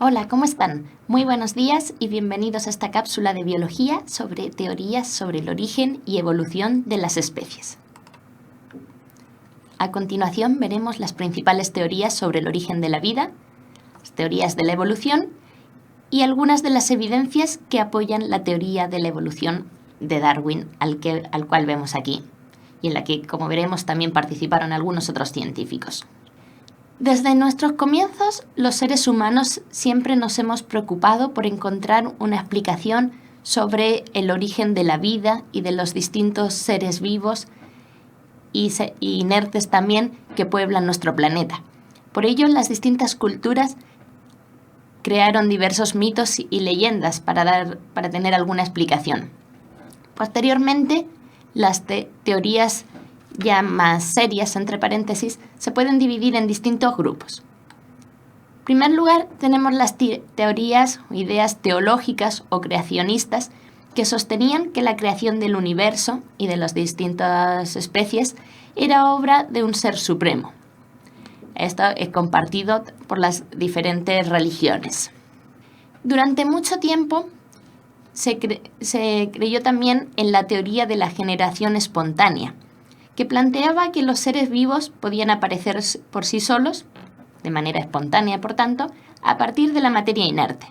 Hola, ¿cómo están? Muy buenos días y bienvenidos a esta cápsula de biología sobre teorías sobre el origen y evolución de las especies. A continuación veremos las principales teorías sobre el origen de la vida, las teorías de la evolución y algunas de las evidencias que apoyan la teoría de la evolución de Darwin, al cual vemos aquí, y en la que, como veremos, también participaron algunos otros científicos. Desde nuestros comienzos, los seres humanos siempre nos hemos preocupado por encontrar una explicación sobre el origen de la vida y de los distintos seres vivos y inertes también que pueblan nuestro planeta. Por ello, las distintas culturas crearon diversos mitos y leyendas para tener alguna explicación. Posteriormente, las teorías ya más serias, entre paréntesis, se pueden dividir en distintos grupos. En primer lugar, tenemos las teorías o ideas teológicas o creacionistas que sostenían que la creación del universo y de las distintas especies era obra de un ser supremo. Esto es compartido por las diferentes religiones. Durante mucho tiempo se creyó también en la teoría de la generación espontánea, que planteaba que los seres vivos podían aparecer por sí solos, de manera espontánea, por tanto, a partir de la materia inerte.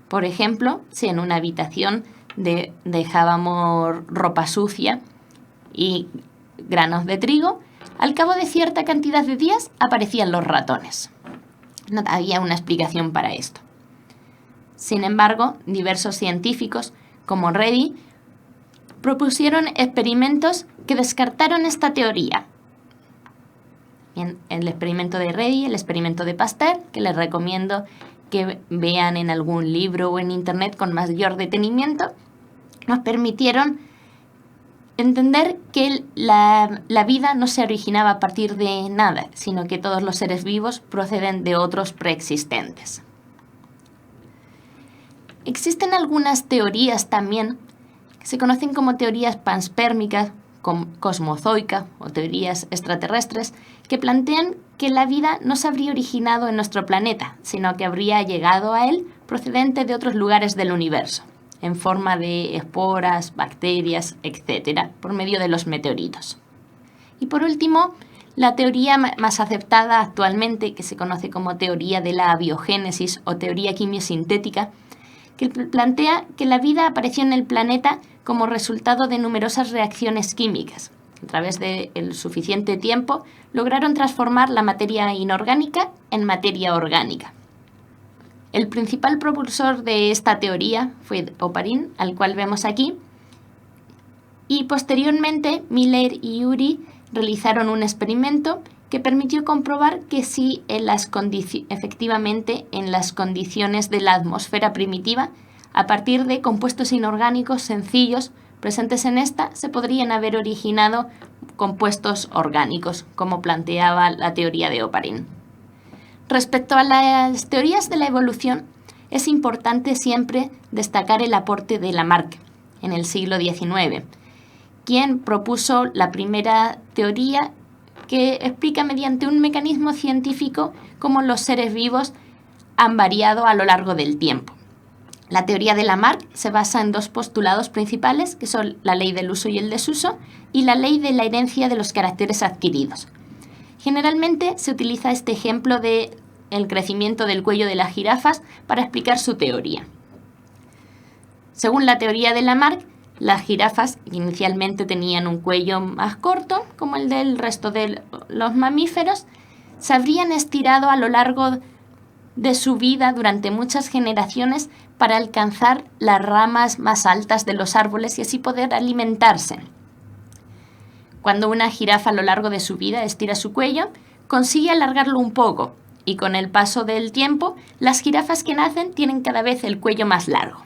Por ejemplo, si en una habitación dejábamos ropa sucia y granos de trigo, al cabo de cierta cantidad de días aparecían los ratones. No había una explicación para esto. Sin embargo, diversos científicos, como Redi, propusieron experimentos que descartaron esta teoría. Bien, el experimento de Redi, el experimento de Pasteur, que les recomiendo que vean en algún libro o en internet con mayor detenimiento, nos permitieron entender que la vida no se originaba a partir de nada, sino que todos los seres vivos proceden de otros preexistentes. Existen algunas teorías también que se conocen como teorías panspermicas, cosmozoicas o teorías extraterrestres, que plantean que la vida no se habría originado en nuestro planeta, sino que habría llegado a él procedente de otros lugares del universo, en forma de esporas, bacterias, etc., por medio de los meteoritos. Y por último, la teoría más aceptada actualmente, que se conoce como teoría de la abiogénesis o teoría quimiosintética, que plantea que la vida apareció en el planeta como resultado de numerosas reacciones químicas. A través del suficiente tiempo lograron transformar la materia inorgánica en materia orgánica. El principal propulsor de esta teoría fue Oparin, al cual vemos aquí, y posteriormente Miller y Urey realizaron un experimento que permitió comprobar que sí, efectivamente, en las condiciones de la atmósfera primitiva, a partir de compuestos inorgánicos sencillos presentes en esta, se podrían haber originado compuestos orgánicos, como planteaba la teoría de Oparin. Respecto a las teorías de la evolución, es importante siempre destacar el aporte de Lamarck en el siglo XIX, quien propuso la primera teoría que explica mediante un mecanismo científico cómo los seres vivos han variado a lo largo del tiempo. La teoría de Lamarck se basa en dos postulados principales, que son la ley del uso y el desuso y la ley de la herencia de los caracteres adquiridos. Generalmente se utiliza este ejemplo del crecimiento del cuello de las jirafas para explicar su teoría. Según la teoría de Lamarck, las jirafas inicialmente tenían un cuello más corto, como el del resto de los mamíferos, se habrían estirado a lo largo de su vida durante muchas generaciones para alcanzar las ramas más altas de los árboles y así poder alimentarse. Cuando una jirafa a lo largo de su vida estira su cuello, consigue alargarlo un poco y con el paso del tiempo, las jirafas que nacen tienen cada vez el cuello más largo.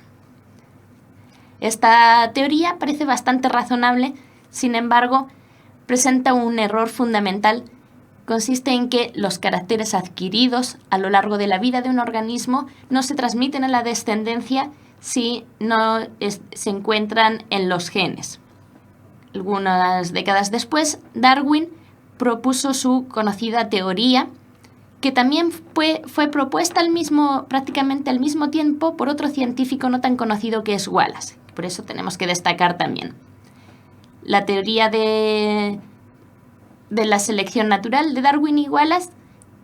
Esta teoría parece bastante razonable, sin embargo, presenta un error fundamental. Consiste en que los caracteres adquiridos a lo largo de la vida de un organismo no se transmiten a la descendencia si no se encuentran en los genes. Algunas décadas después, Darwin propuso su conocida teoría que también fue propuesta prácticamente al mismo tiempo por otro científico no tan conocido que es Wallace. Por eso tenemos que destacar también. La teoría de la selección natural de Darwin y Wallace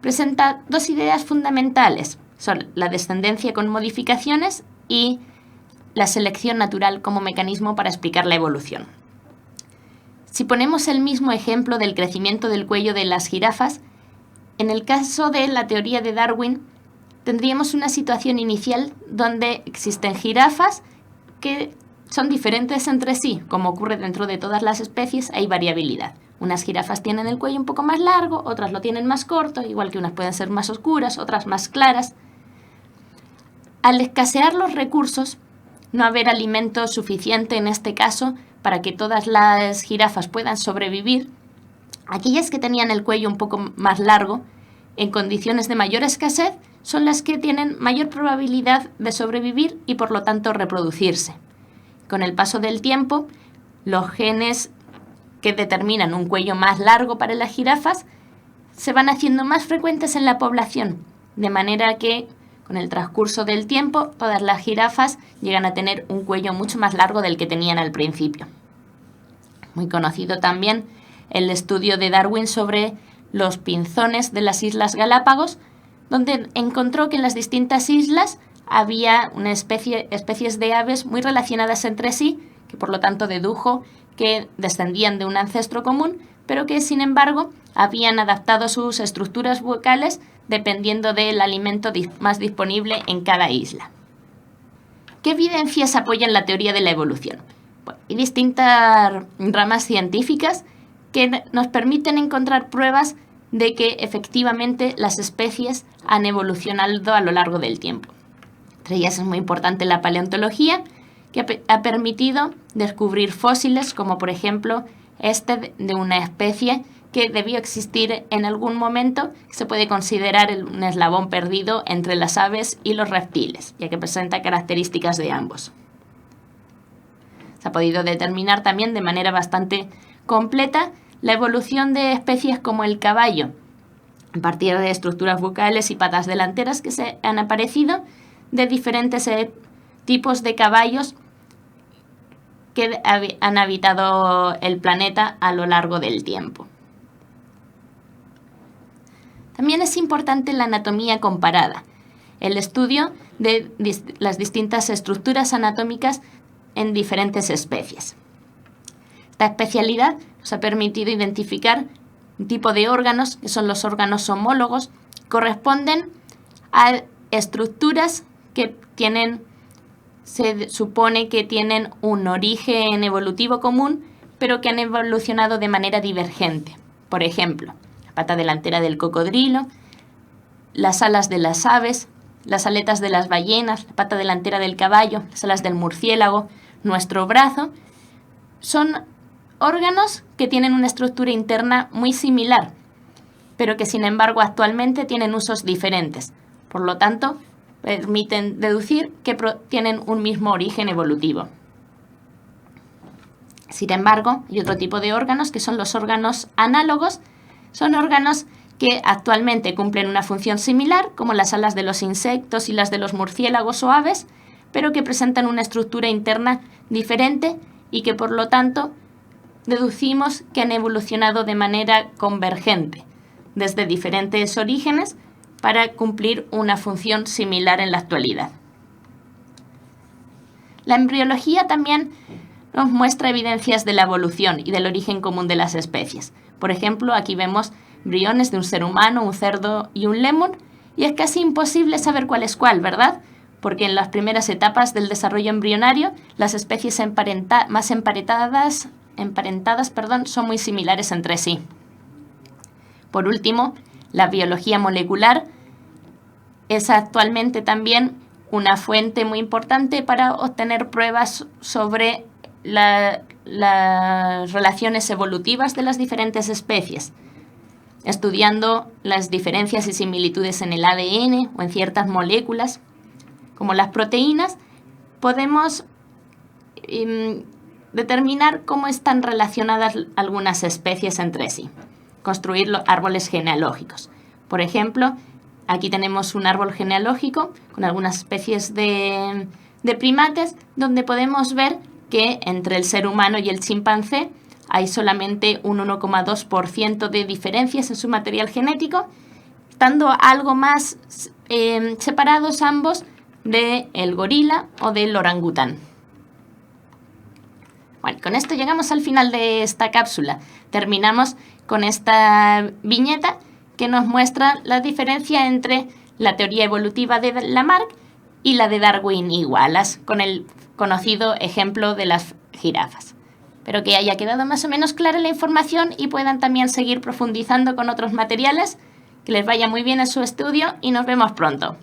presenta dos ideas fundamentales. Son la descendencia con modificaciones y la selección natural como mecanismo para explicar la evolución. Si ponemos el mismo ejemplo del crecimiento del cuello de las jirafas, en el caso de la teoría de Darwin, tendríamos una situación inicial donde existen jirafas que son diferentes entre sí. Como ocurre dentro de todas las especies, hay variabilidad. Unas jirafas tienen el cuello un poco más largo, otras lo tienen más corto, igual que unas pueden ser más oscuras, otras más claras. Al escasear los recursos, no haber alimento suficiente en este caso para que todas las jirafas puedan sobrevivir, aquellas que tenían el cuello un poco más largo, en condiciones de mayor escasez, son las que tienen mayor probabilidad de sobrevivir y por lo tanto reproducirse. Con el paso del tiempo, los genes que determinan un cuello más largo para las jirafas se van haciendo más frecuentes en la población, de manera que con el transcurso del tiempo todas las jirafas llegan a tener un cuello mucho más largo del que tenían al principio. Muy conocido también el estudio de Darwin sobre los pinzones de las Islas Galápagos, donde encontró que en las distintas islas había especies de aves muy relacionadas entre sí, que por lo tanto dedujo que descendían de un ancestro común, pero que sin embargo habían adaptado sus estructuras vocales dependiendo del alimento más disponible en cada isla. ¿Qué evidencias apoyan la teoría de la evolución? Bueno, hay distintas ramas científicas que nos permiten encontrar pruebas de que efectivamente las especies han evolucionado a lo largo del tiempo. Entre ellas es muy importante la paleontología, que ha permitido descubrir fósiles, como por ejemplo de una especie que debió existir en algún momento, que se puede considerar un eslabón perdido entre las aves y los reptiles, ya que presenta características de ambos. Se ha podido determinar también de manera bastante completa la evolución de especies como el caballo, a partir de estructuras bucales y patas delanteras que se han aparecido de diferentes tipos de caballos que han habitado el planeta a lo largo del tiempo. También es importante la anatomía comparada, el estudio de las distintas estructuras anatómicas en diferentes especies. Esta especialidad nos ha permitido identificar un tipo de órganos, que son los órganos homólogos, corresponden a estructuras que se supone que tienen un origen evolutivo común, pero que han evolucionado de manera divergente. Por ejemplo, la pata delantera del cocodrilo, las alas de las aves, las aletas de las ballenas, la pata delantera del caballo, las alas del murciélago, nuestro brazo, son órganos que tienen una estructura interna muy similar, pero que sin embargo actualmente tienen usos diferentes. Por lo tanto, permiten deducir que tienen un mismo origen evolutivo. Sin embargo, hay otro tipo de órganos que son los órganos análogos. Son órganos que actualmente cumplen una función similar, como las alas de los insectos y las de los murciélagos o aves, pero que presentan una estructura interna diferente y que por lo tanto deducimos que han evolucionado de manera convergente, desde diferentes orígenes, para cumplir una función similar en la actualidad. La embriología también nos muestra evidencias de la evolución y del origen común de las especies. Por ejemplo, aquí vemos embriones de un ser humano, un cerdo y un lémur, y es casi imposible saber cuál es cuál, ¿verdad? Porque en las primeras etapas del desarrollo embrionario, las especies más emparentadas son muy similares entre sí. Por último, la biología molecular es actualmente también una fuente muy importante para obtener pruebas sobre las relaciones evolutivas de las diferentes especies. Estudiando las diferencias y similitudes en el ADN o en ciertas moléculas, como las proteínas, podemos determinar cómo están relacionadas algunas especies entre sí, construir los árboles genealógicos. Por ejemplo, Aquí tenemos un árbol genealógico con algunas especies de primates, donde podemos ver que entre el ser humano y el chimpancé hay solamente un 1,2% de diferencias en su material genético, estando algo más separados ambos del gorila o del orangután. Bueno, con esto llegamos al final de esta cápsula. Terminamos con esta viñeta que nos muestra la diferencia entre la teoría evolutiva de Lamarck y la de Darwin y Wallace, con el conocido ejemplo de las jirafas. Espero que haya quedado más o menos clara la información y puedan también seguir profundizando con otros materiales. Que les vaya muy bien en su estudio y nos vemos pronto.